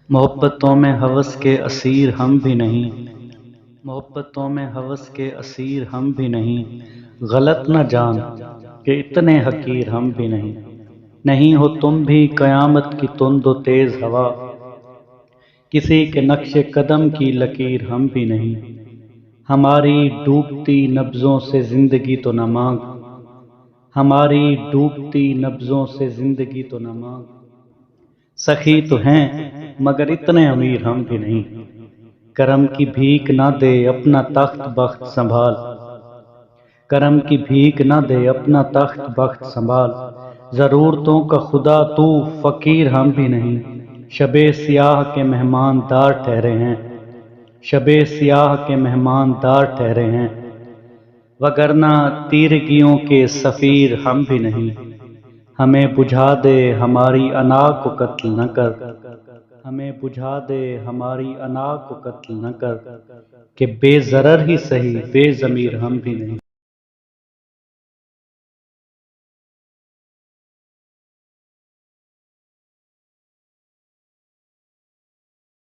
محبتوں میں ہوس کے اسیر ہم بھی نہیں، محبتوں میں ہوس کے اسیر ہم بھی نہیں، غلط نہ جان کہ اتنے حقیر ہم بھی نہیں، نہیں ہو تم بھی قیامت کی تند و تیز ہوا، کسی کے نقش قدم کی لکیر ہم بھی نہیں، ہماری ڈوبتی نبضوں سے زندگی تو نہ مانگ، ہماری ڈوبتی نبضوں سے زندگی تو نہ مانگ، سخی تو ہیں مگر اتنے امیر ہم بھی نہیں، کرم کی بھیک نہ دے اپنا تخت بخت سنبھال، کرم کی بھیک نہ دے اپنا تخت بخت سنبھال، ضرورتوں کا خدا تو فقیر ہم بھی نہیں، شب سیاہ کے مہمان دار ٹھہرے ہیں، شب سیاہ کے مہمان دار ٹھہرے ہیں، وگرنہ تیرگیوں کے سفیر ہم بھی نہیں، ہمیں بجھا دے ہماری انا کو قتل نہ کر، ہمیں بجھا دے ہماری انا کو قتل نہ کر، کہ بے ضرر ہی سہی بے ضمیر ہم بھی نہیں۔